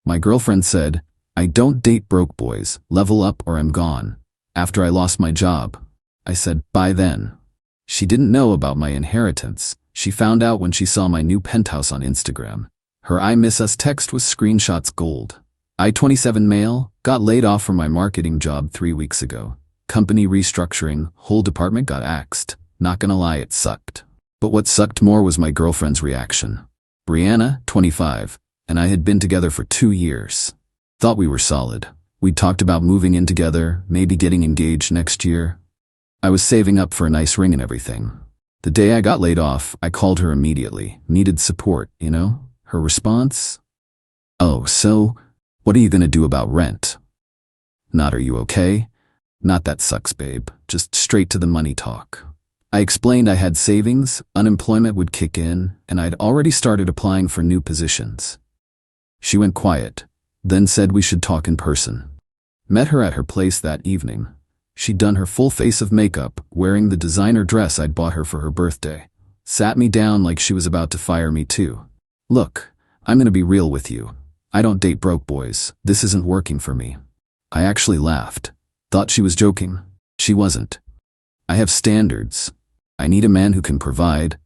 My girlfriend said, "I don't date broke boys, level up or I'm gone." After I lost my job, I said, "Bye then." She didn't know about my inheritance. She found out when she saw my new penthouse on Instagram. Her "I miss us" text was screenshots gold. I, 27 male, got laid off from my marketing job 3 weeks ago. Company restructuring, whole department got axed. Not gonna lie, it sucked. But what sucked more was my girlfriend's reaction. Brianna, 25, and I had been together for 2 years. Thought we were solid. We talked about moving in together, maybe getting engaged next year. I was saving up for a nice ring and everything. The day I got laid off, I called her immediately. Needed support, you know? Her response? "Oh, so, what are you gonna do about rent?" Not "Are you okay?" Not "That sucks, babe." Just straight to the money talk. I explained I had savings, unemployment would kick in, and I'd already started applying for new positions. She went quiet, then said we should talk in person. Met her at her place that evening. She'd done her full face of makeup, wearing the designer dress I'd bought her for her birthday. Sat me down like she was about to fire me too. "Look, I'm gonna be real with you. I don't date broke boys. This isn't working for me." I actually laughed. Thought she was joking. She wasn't. I have standards. I need a man who can provide,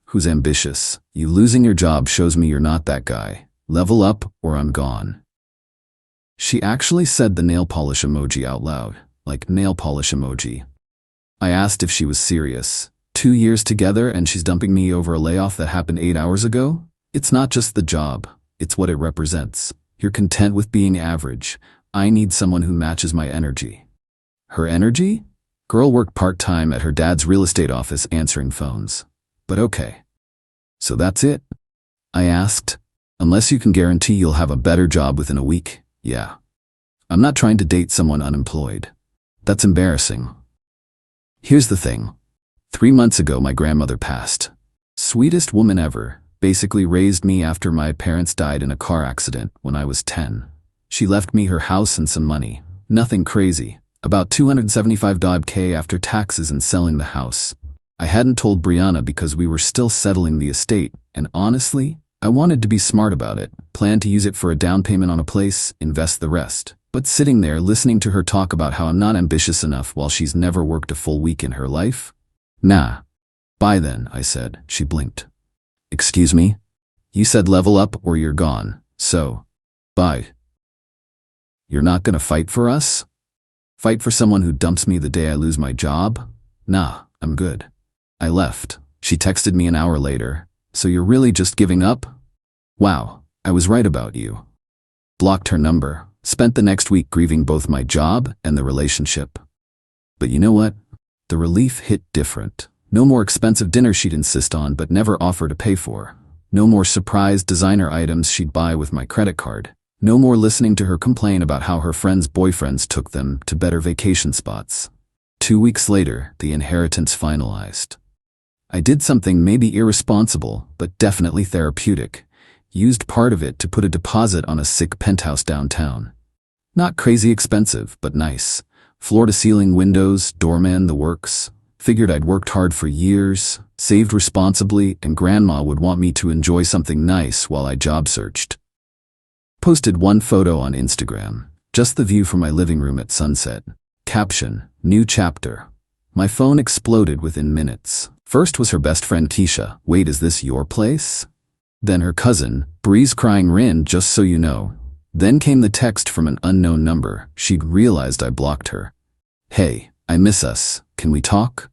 who's ambitious. You losing your job shows me you're not that guy. Level up or I'm gone. She actually said the nail polish emoji out loud, like nail polish emoji. I asked if she was serious. 2 years together and she's dumping me over a layoff that happened 8 hours ago? It's not just the job, it's what it represents. You're content with being average. I need someone who matches my energy. Her energy? Girl worked part-time at her dad's real estate office answering phones. But okay. "So that's it?" I asked. "Unless you can guarantee you'll have a better job within a week, yeah. I'm not trying to date someone unemployed. That's embarrassing." Here's the thing. 3 months ago my grandmother passed. Sweetest woman ever, basically raised me after my parents died in a car accident when I was 10. She left me her house and some money. Nothing crazy. About $275,000 after taxes and selling the house. I hadn't told Brianna because we were still settling the estate, and honestly, I wanted to be smart about it. Planned to use it for a down payment on a place, invest the rest. But sitting there listening to her talk about how I'm not ambitious enough while she's never worked a full week in her life? "Nah." "Bye then," I said. She blinked. "Excuse me? You said level up or you're gone, so, bye." "You're not gonna fight for us? Fight for someone who dumps me the day I lose my job? Nah, I'm good." I left. She texted me an hour later. "So you're really just giving up? Wow, I was right about you." Blocked her number. Spent the next week grieving both my job and the relationship. But you know what? The relief hit different. No more expensive dinner she'd insist on but never offer to pay for. No more surprise designer items she'd buy with my credit card. No more listening to her complain about how her friends' boyfriends took them to better vacation spots. 2 weeks later, the inheritance finalized. I did something maybe irresponsible, but definitely therapeutic. Used part of it to put a deposit on a sick penthouse downtown. Not crazy expensive, but nice. Floor-to-ceiling windows, doorman, the works. Figured I'd worked hard for years, saved responsibly, and grandma would want me to enjoy something nice while I job searched. Posted one photo on Instagram, just the view from my living room at sunset. Caption, "New chapter." My phone exploded within minutes. First was her best friend Keisha. "Wait, is this your place?" Then her cousin, Breeze, crying, "Rin, just so you know." Then came the text from an unknown number. She'd realized I blocked her. "Hey, I miss us. Can we talk?"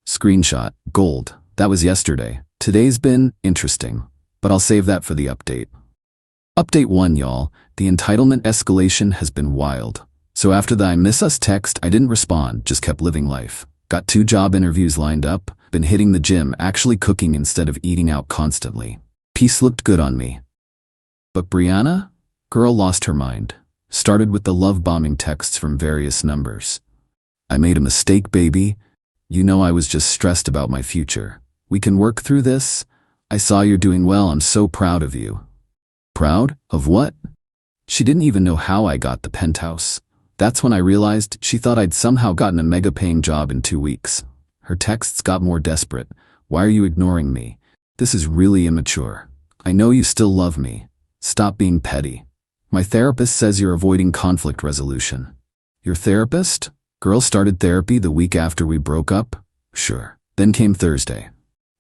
Screenshot, gold. That was yesterday. Today's been interesting, but I'll save that for the update. Update 1, y'all. The entitlement escalation has been wild. So after the "I miss us" text, I didn't respond, just kept living life. Got 2 job interviews lined up, been hitting the gym, actually cooking instead of eating out constantly. Peace looked good on me. But Brianna? Girl lost her mind. Started with the love bombing texts from various numbers. "I made a mistake, baby. You know I was just stressed about my future. We can work through this. I saw you're doing well. I'm so proud of you." Proud? Of what? She didn't even know how I got the penthouse. That's when I realized she thought I'd somehow gotten a mega-paying job in 2 weeks. Her texts got more desperate. "Why are you ignoring me? This is really immature. I know you still love me. Stop being petty." My therapist says you're avoiding conflict resolution. Your therapist? Girl started therapy the week after we broke up? Sure. Then came Thursday.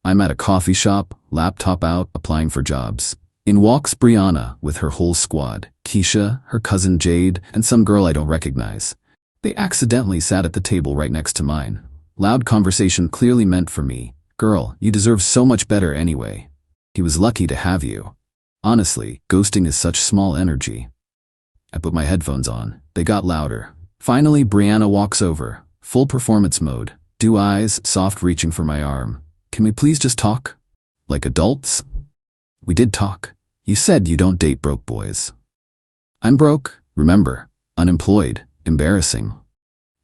I'm at a coffee shop, laptop out, applying for jobs. In walks Brianna with her whole squad, Keisha, her cousin Jade, and some girl I don't recognize. They accidentally sat at the table right next to mine. Loud conversation clearly meant for me. Girl, you deserve so much better anyway. He was lucky to have you. Honestly, ghosting is such small energy. I put my headphones on. They got louder. Finally, Brianna walks over. Full performance mode. Dew eyes, soft reaching for my arm. Can we please just talk? Like adults? We did talk. You said you don't date broke boys. I'm broke, remember. Unemployed. Embarrassing.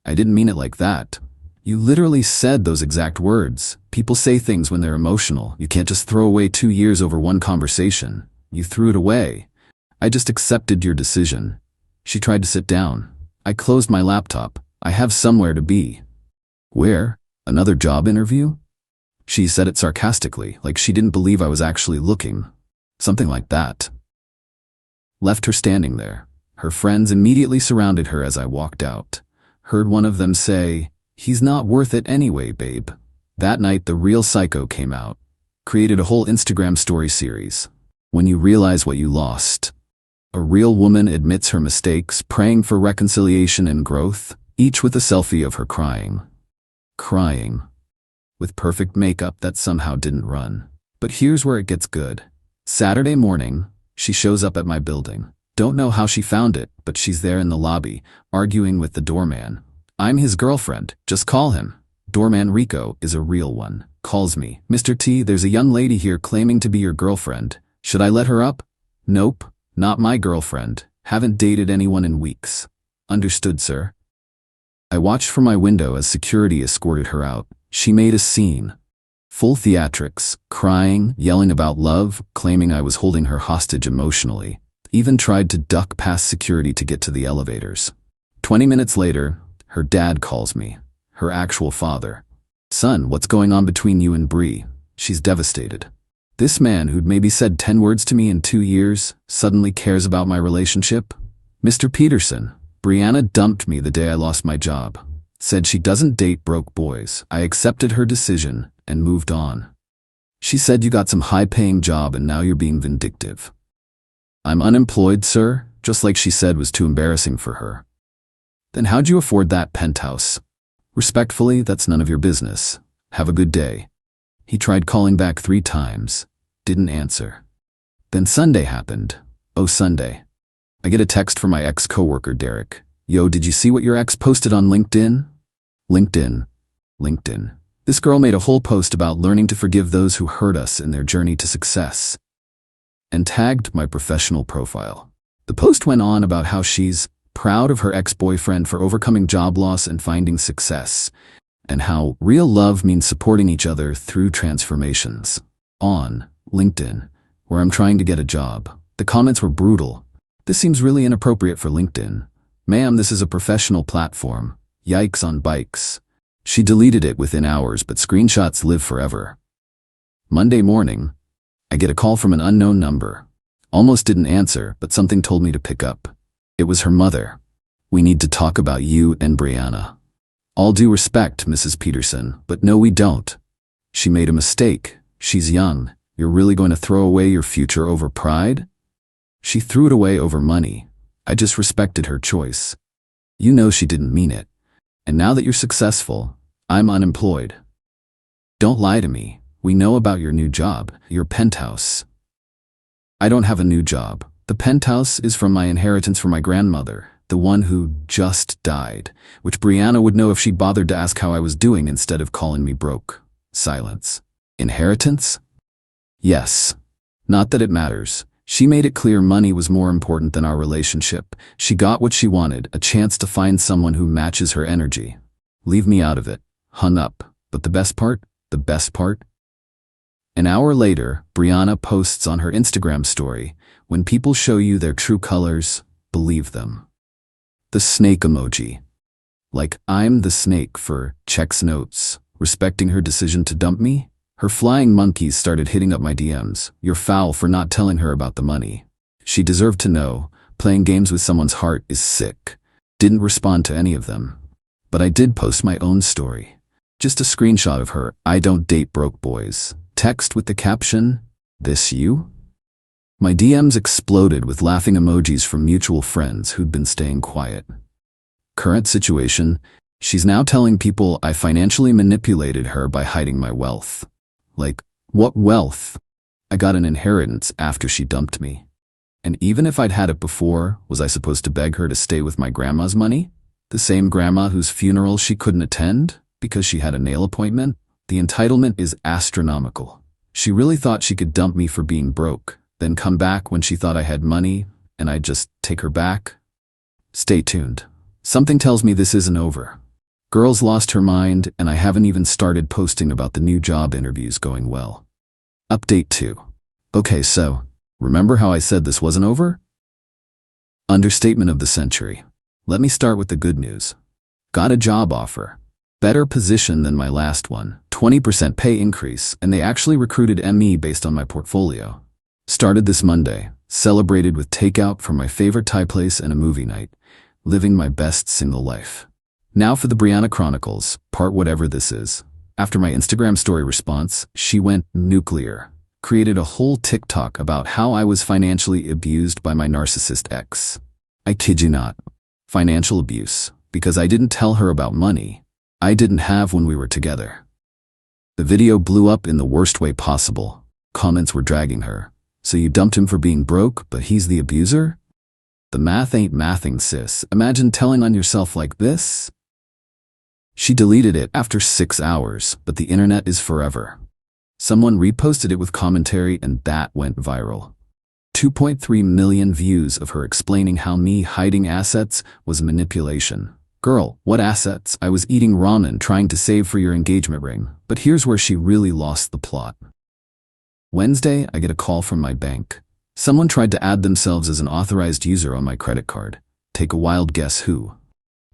I didn't mean it like that. You literally said those exact words. People say things when they're emotional. You can't just throw away 2 years over one conversation. You threw it away. I just accepted your decision. She tried to sit down. I closed my laptop. I have somewhere to be. Where? Another job interview? She said it sarcastically, like she didn't believe I was actually looking. Something like that. Left her standing there. Her friends immediately surrounded her as I walked out. Heard one of them say, "He's not worth it anyway, babe." That night, the real psycho came out. Created a whole Instagram story series. When you realize what you lost. A real woman admits her mistakes, praying for reconciliation and growth, each with a selfie of her crying. Crying. With perfect makeup that somehow didn't run. But here's where it gets good. Saturday morning, she shows up at my building. Don't know how she found it, but she's there in the lobby, arguing with the doorman. I'm his girlfriend, just call him. Doorman Rico is a real one. Calls me, "Mr. T, there's a young lady here claiming to be your girlfriend. Should I let her up?" Nope, not my girlfriend. Haven't dated anyone in weeks. Understood, sir. I watched from my window as security escorted her out. She made a scene. Full theatrics, crying, yelling about love, claiming I was holding her hostage emotionally. Even tried to duck past security to get to the elevators. 20 minutes later, her dad calls me. Her actual father. "Son, what's going on between you and Bree?" She's devastated. This man who'd maybe said 10 words to me in 2 years suddenly cares about my relationship? "Mr. Peterson, Brianna dumped me the day I lost my job. Said she doesn't date broke boys. I accepted her decision and moved on. She said you got some high-paying job and now you're being vindictive." I'm unemployed, sir, just like she said was too embarrassing for her. Then how'd you afford that penthouse? Respectfully, that's none of your business. Have a good day. He tried calling back 3 times. Didn't answer. Then Sunday happened. Oh, Sunday. I get a text from my ex-coworker, Derek. "Yo, did you see what your ex posted on LinkedIn?" LinkedIn. This girl made a whole post about learning to forgive those who hurt us in their journey to success. And tagged my professional profile. The post went on about how she's proud of her ex-boyfriend for overcoming job loss and finding success, and how real love means supporting each other through transformations. On LinkedIn, where I'm trying to get a job. The comments were brutal. "This seems really inappropriate for LinkedIn. Ma'am, this is a professional platform. Yikes on bikes." She deleted it within hours, but screenshots live forever. Monday morning, I get a call from an unknown number. Almost didn't answer, but something told me to pick up. It was her mother. "We need to talk about you and Brianna." "All due respect, Mrs. Peterson, but no, we don't. She made a mistake. She's young. You're really going to throw away your future over pride?" She threw it away over money. I just respected her choice. You know she didn't mean it. And now that you're successful, I'm unemployed. Don't lie to me. We know about your new job, your penthouse. I don't have a new job. The penthouse is from my inheritance from my grandmother, the one who just died, which Brianna would know if she bothered to ask how I was doing instead of calling me broke. Silence. Inheritance? Yes. Not that it matters. She made it clear money was more important than our relationship. She got what she wanted, a chance to find someone who matches her energy. Leave me out of it. Hung up. But the best part? An hour later, Brianna posts on her Instagram story, "When people show you their true colors, believe them." The snake emoji. Like I'm the snake for checks notes, respecting her decision to dump me. Her flying monkeys started hitting up my DMs. "You're foul for not telling her about the money. She deserved to know. Playing games with someone's heart is sick. Didn't respond to any of them. But I did post my own story. Just a screenshot of her "I don't date broke boys" text with the caption, "This you?" My DMs exploded with laughing emojis from mutual friends who'd been staying quiet. Current situation: she's now telling people I financially manipulated her by hiding my wealth. Like, what wealth? I got an inheritance after she dumped me. And even if I'd had it before, was I supposed to beg her to stay with my grandma's money? The same grandma whose funeral she couldn't attend because she had a nail appointment? The entitlement is astronomical. She really thought she could dump me for being broke, then come back when she thought I had money, and I'd just take her back? Stay tuned. Something tells me this isn't over. Girl's lost her mind, and I haven't even started posting about the new job interviews going well. Update 2. Okay, so, remember how I said this wasn't over? Understatement of the century. Let me start with the good news. Got a job offer. Better position than my last one. 20% pay increase, and they actually recruited me based on my portfolio. Started this Monday. Celebrated with takeout from my favorite Thai place and a movie night. Living my best single life. Now for the Brianna Chronicles, part whatever this is. After my Instagram story response, she went nuclear. Created a whole TikTok about how I was financially abused by my narcissist ex. I kid you not. Financial abuse, because I didn't tell her about money I didn't have when we were together. The video blew up in the worst way possible. Comments were dragging her. So you dumped him for being broke, but he's the abuser? The math ain't mathing, sis. Imagine telling on yourself like this. She deleted it after 6 hours, but the internet is forever. Someone reposted it with commentary and that went viral. 2.3 million views of her explaining how me hiding assets was manipulation. Girl, what assets? I was eating ramen trying to save for your engagement ring. But here's where she really lost the plot. Wednesday, I get a call from my bank. Someone tried to add themselves as an authorized user on my credit card. Take a wild guess who.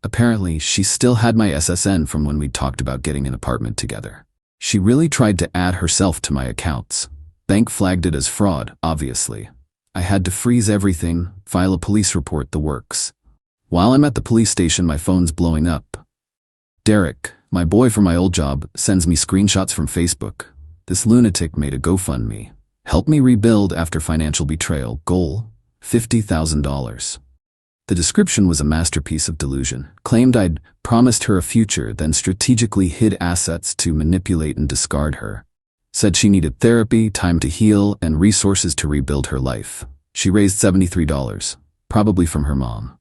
Apparently, she still had my SSN from when we talked about getting an apartment together. She really tried to add herself to my accounts. Bank flagged it as fraud, obviously. I had to freeze everything, file a police report, the works. While I'm at the police station, my phone's blowing up. Derek, my boy from my old job, sends me screenshots from Facebook. This lunatic made a GoFundMe. Help me rebuild after financial betrayal. Goal, $50,000. The description was a masterpiece of delusion. Claimed I'd promised her a future, then strategically hid assets to manipulate and discard her. Said she needed therapy, time to heal, and resources to rebuild her life. She raised $73, probably from her mom.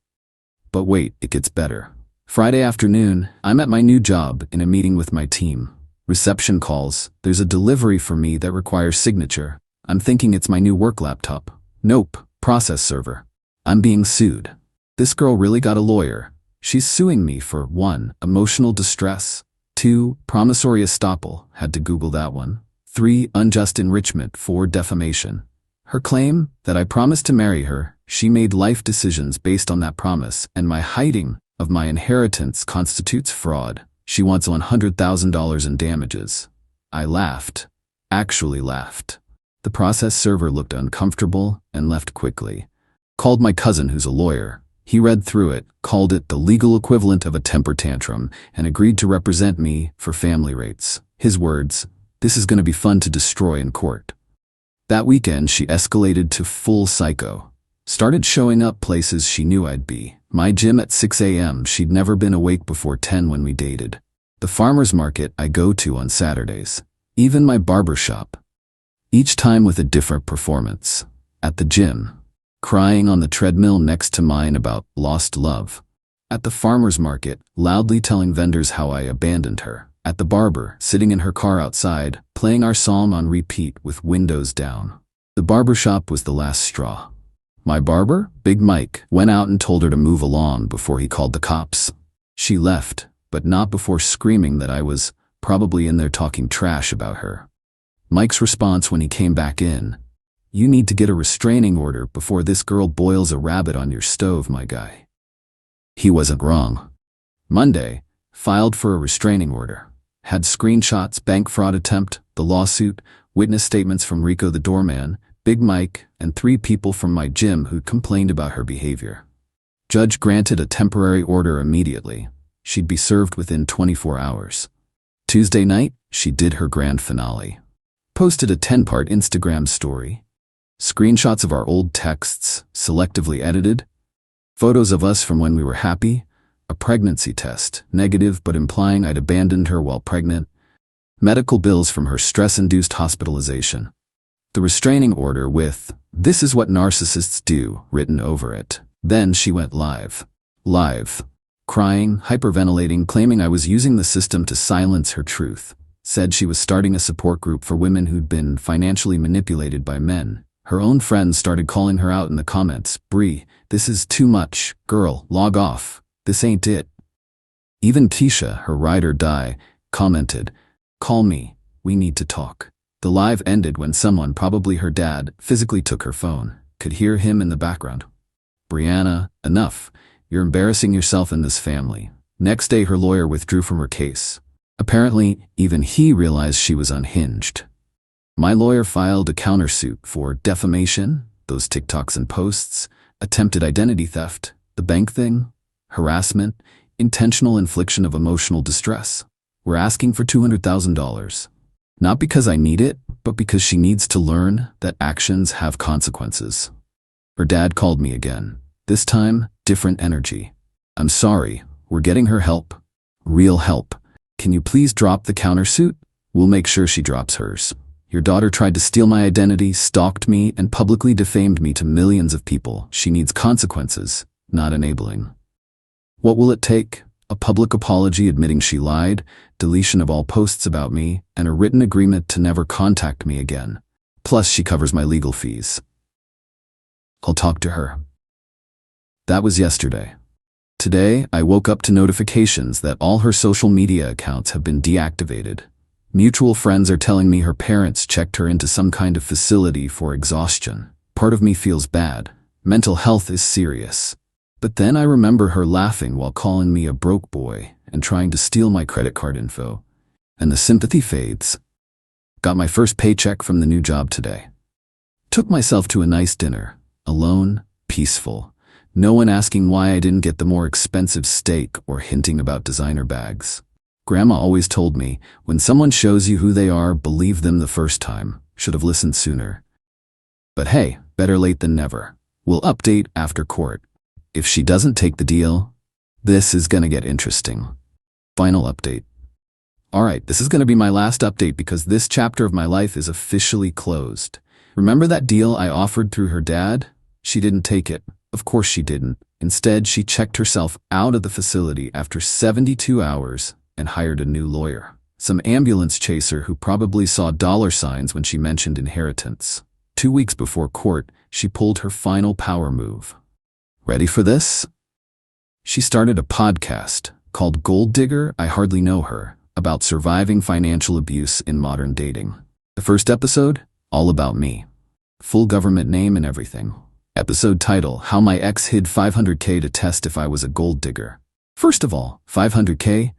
But wait, it gets better. Friday afternoon, I'm at my new job in a meeting with my team. Reception calls. There's a delivery for me that requires signature. I'm thinking it's my new work laptop. Nope, process server. I'm being sued. This girl really got a lawyer. She's suing me for 1. Emotional distress. 2. Promissory estoppel. Had to Google that one. 3. Unjust enrichment. 4. Defamation. Her claim that I promised to marry her, she made life decisions based on that promise, and my hiding of my inheritance constitutes fraud. She wants $100,000 in damages. I laughed. Actually laughed. The process server looked uncomfortable and left quickly. Called my cousin who's a lawyer. He read through it, called it the legal equivalent of a temper tantrum, and agreed to represent me for family rates. His words, "This is going to be fun to destroy in court." That weekend, she escalated to full psycho. Started showing up places she knew I'd be. My gym at 6 a.m. She'd never been awake before 10 when we dated. The farmer's market I go to on Saturdays. Even my barber shop. Each time with a different performance. At the gym. Crying on the treadmill next to mine about lost love. At the farmer's market, loudly telling vendors how I abandoned her. At the barber, sitting in her car outside, playing our psalm on repeat with windows down. The barber shop was the last straw. My barber, Big Mike, went out and told her to move along before he called the cops. She left, but not before screaming that I was probably in there talking trash about her. Mike's response when he came back in, "You need to get a restraining order before this girl boils a rabbit on your stove, my guy." He wasn't wrong. Monday, filed for a restraining order. Had screenshots, bank fraud attempt, the lawsuit, witness statements from Rico the doorman, Big Mike, and 3 people from my gym who complained about her behavior. Judge granted a temporary order immediately. She'd be served within 24 hours. Tuesday night, she did her grand finale. Posted a 10-part Instagram story. Screenshots of our old texts, selectively edited. Photos of us from when we were happy. A pregnancy test, negative but implying I'd abandoned her while pregnant. Medical bills from her stress-induced hospitalization. The restraining order with, "This is what narcissists do," written over it. Then she went live. Crying, hyperventilating, claiming I was using the system to silence her truth. Said she was starting a support group for women who'd been financially manipulated by men. Her own friends started calling her out in the comments. "Bree, this is too much. Girl, log off. This ain't it." Even Tisha, her ride or die, commented, "Call me. We need to talk." The live ended when someone, probably her dad, physically took her phone. Could hear him in the background. "Brianna, enough. You're embarrassing yourself in this family." Next day, her lawyer withdrew from her case. Apparently, even he realized she was unhinged. My lawyer filed a countersuit for defamation, those TikToks and posts, attempted identity theft, the bank thing, harassment, intentional infliction of emotional distress. We're asking for $200,000. Not because I need it, but because she needs to learn that actions have consequences. Her dad called me again. This time, different energy. "I'm sorry, we're getting her help. Real help. Can you please drop the countersuit? We'll make sure she drops hers. Your daughter tried to steal my identity, stalked me, and publicly defamed me to millions of people. She needs consequences, not enabling." What will it take? A public apology admitting she lied, deletion of all posts about me, and a written agreement to never contact me again. Plus, she covers my legal fees. I'll talk to her. That was yesterday. Today, I woke up to notifications that all her social media accounts have been deactivated. Mutual friends are telling me her parents checked her into some kind of facility for exhaustion. Part of me feels bad. Mental health is serious. But then I remember her laughing while calling me a broke boy and trying to steal my credit card info. And the sympathy fades. Got my first paycheck from the new job today. Took myself to a nice dinner. Alone, peaceful. No one asking why I didn't get the more expensive steak or hinting about designer bags. Grandma always told me, when someone shows you who they are, believe them the first time. Should have listened sooner. But hey, better late than never. We'll update after court. If she doesn't take the deal, this is gonna get interesting. Final update. Alright, this is gonna be my last update because this chapter of my life is officially closed. Remember that deal I offered through her dad? She didn't take it. Of course she didn't. Instead, she checked herself out of the facility after 72 hours and hired a new lawyer. Some ambulance chaser who probably saw dollar signs when she mentioned inheritance. 2 weeks before court, she pulled her final power move. Ready for this? She started a podcast called Gold Digger, I Hardly Know Her, about surviving financial abuse in modern dating. The first episode, all about me. Full government name and everything. Episode title, How My Ex Hid $500K to Test If I Was a Gold Digger. First of all, $500K?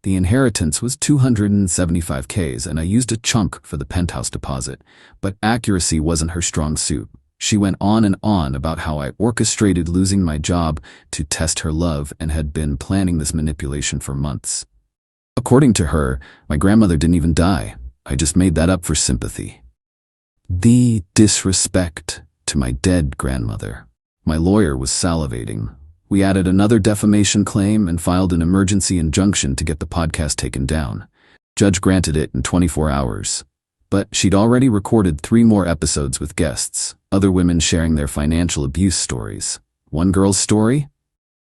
The inheritance was $275K and I used a chunk for the penthouse deposit, but accuracy wasn't her strong suit. She went on and on about how I orchestrated losing my job to test her love and had been planning this manipulation for months. According to her, my grandmother didn't even die. I just made that up for sympathy. The disrespect to my dead grandmother. My lawyer was salivating. We added another defamation claim and filed an emergency injunction to get the podcast taken down. Judge granted it in 24 hours. But she'd already recorded 3 more episodes with guests, other women sharing their financial abuse stories. One girl's story?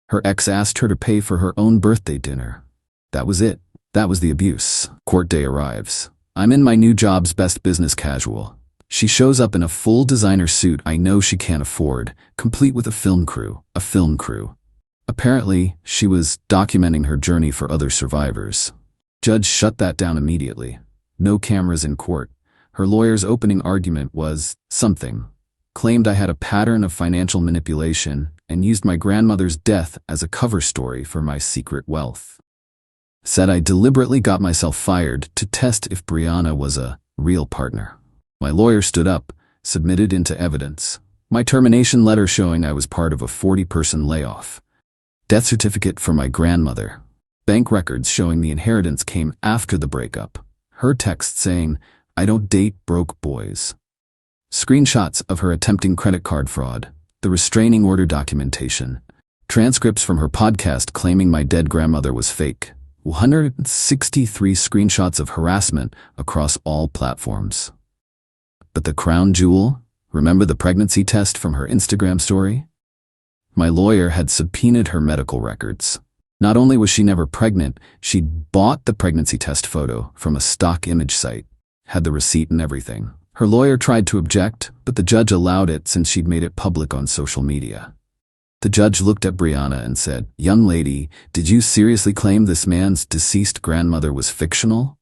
Her ex asked her to pay for her own birthday dinner. That was it. That was the abuse. Court day arrives. I'm in my new job's best business casual. She shows up in a full designer suit I know she can't afford, complete with a film crew. Apparently, she was documenting her journey for other survivors. Judge shut that down immediately. No cameras in court. Her lawyer's opening argument was something. Claimed I had a pattern of financial manipulation and used my grandmother's death as a cover story for my secret wealth. Said I deliberately got myself fired to test if Brianna was a real partner. My lawyer stood up. submitted into evidence. My termination letter showing I was part of a 40-person layoff. Death certificate for my grandmother. Bank records showing the inheritance came after the breakup. Her text saying, "I don't date broke boys." Screenshots of her attempting credit card fraud. The restraining order documentation. Transcripts from her podcast claiming my dead grandmother was fake. 163 screenshots of harassment across all platforms. But the crown jewel? Remember the pregnancy test from her Instagram story? My lawyer had subpoenaed her medical records. Not only was she never pregnant, she'd bought the pregnancy test photo from a stock image site, had the receipt and everything. Her lawyer tried to object, but the judge allowed it since she'd made it public on social media. The judge looked at Brianna and said, "Young lady, did you seriously claim this man's deceased grandmother was fictional?"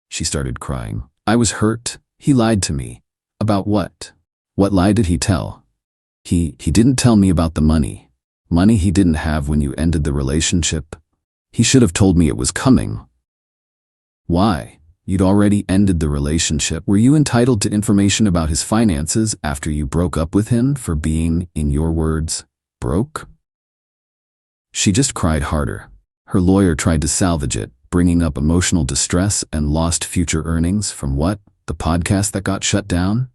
She started crying. "I was hurt. He lied to me." "About what?" "What lie did he tell?" He didn't tell me about the money. Money he didn't have when you ended the relationship. He should have told me it was coming." "Why? You'd already ended the relationship. Were you entitled to information about his finances after you broke up with him for being, in your words, broke?" She just cried harder. Her lawyer tried to salvage it, bringing up emotional distress and lost future earnings from what? The podcast that got shut down?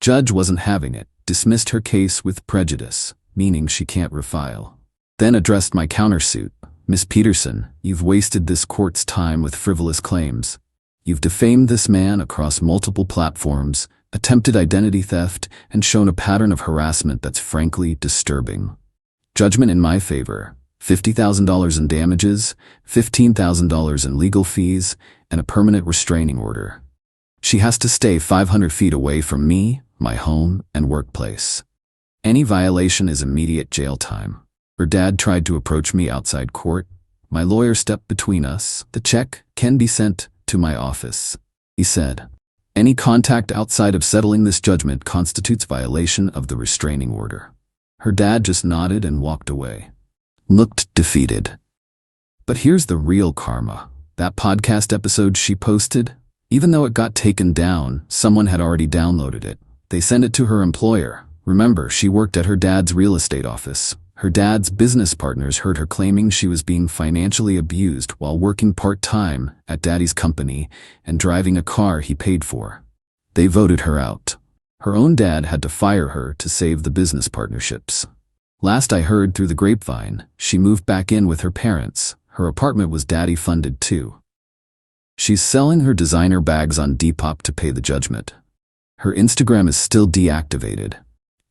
Judge wasn't having it, dismissed her case with prejudice, meaning she can't refile. Then addressed my countersuit. "Miss Peterson, you've wasted this court's time with frivolous claims. You've defamed this man across multiple platforms, attempted identity theft, and shown a pattern of harassment that's frankly disturbing. Judgment in my favor: $50,000 in damages, $15,000 in legal fees, and a permanent restraining order. She has to stay 500 feet away from me, my home, and workplace. Any violation is immediate jail time." Her dad tried to approach me outside court. My lawyer stepped between us. "The check can be sent to my office," he said. "Any contact outside of settling this judgment constitutes violation of the restraining order." Her dad just nodded and walked away. Looked defeated. But here's the real karma. That podcast episode she posted, even though it got taken down, someone had already downloaded it. They sent it to her employer. Remember, she worked at her dad's real estate office. Her dad's business partners heard her claiming she was being financially abused while working part-time at daddy's company and driving a car he paid for. They voted her out. Her own dad had to fire her to save the business partnerships. Last I heard through the grapevine, she moved back in with her parents. Her apartment was daddy-funded too. She's selling her designer bags on Depop to pay the judgment. Her Instagram is still deactivated.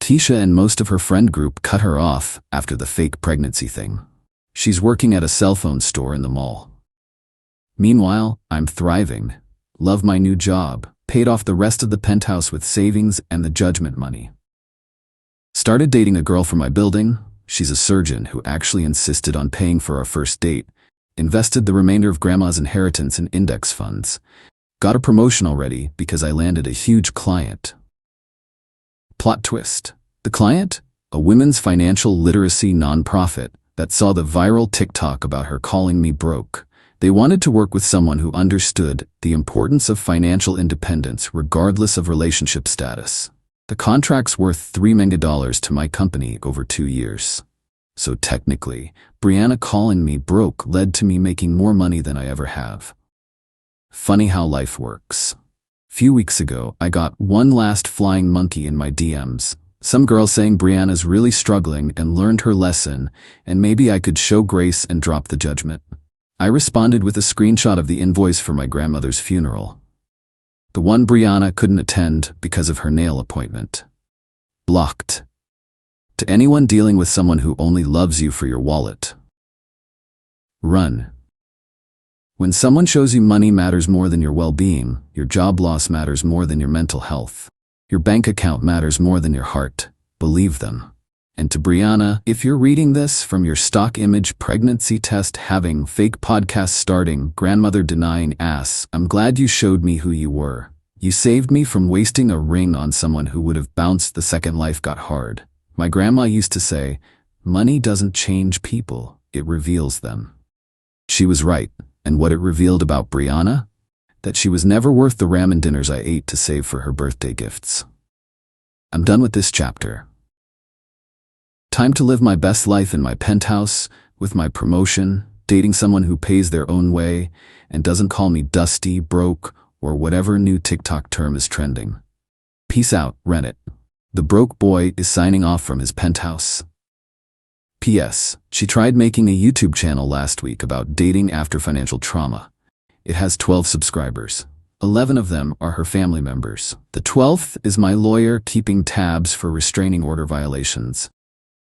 Tisha and most of her friend group cut her off after the fake pregnancy thing. She's working at a cell phone store in the mall. Meanwhile, I'm thriving. Love my new job. Paid off the rest of the penthouse with savings and the judgment money. Started dating a girl from my building. She's a surgeon who actually insisted on paying for our first date. Invested the remainder of grandma's inheritance in index funds. Got a promotion already because I landed a huge client. Plot twist. The client? A women's financial literacy nonprofit that saw the viral TikTok about her calling me broke. They wanted to work with someone who understood the importance of financial independence regardless of relationship status. The contract's worth $3 million to my company over 2 years. So technically, Brianna calling me broke led to me making more money than I ever have. Funny how life works. Few weeks ago, I got one last flying monkey in my DMs. Some girl saying Brianna's really struggling and learned her lesson, and maybe I could show grace and drop the judgment. I responded with a screenshot of the invoice for my grandmother's funeral. The one Brianna couldn't attend because of her nail appointment. Blocked. To anyone dealing with someone who only loves you for your wallet. Run. When someone shows you money matters more than your well-being, your job loss matters more than your mental health, your bank account matters more than your heart, believe them. And to Brianna, if you're reading this from your stock image pregnancy test having fake podcast starting grandmother denying ass, I'm glad you showed me who you were. You saved me from wasting a ring on someone who would have bounced the second life got hard. My grandma used to say, money doesn't change people, it reveals them. She was right. And what it revealed about Brianna? that she was never worth the ramen dinners I ate to save for her birthday gifts. I'm done with this chapter. Time to live my best life in my penthouse, with my promotion, dating someone who pays their own way and doesn't call me dusty, broke, or whatever new TikTok term is trending. Peace out, Reddit. The broke boy is signing off from his penthouse. P.S. She tried making a YouTube channel last week about dating after financial trauma. It has 12 subscribers. 11 of them are her family members. The 12th is my lawyer keeping tabs for restraining order violations.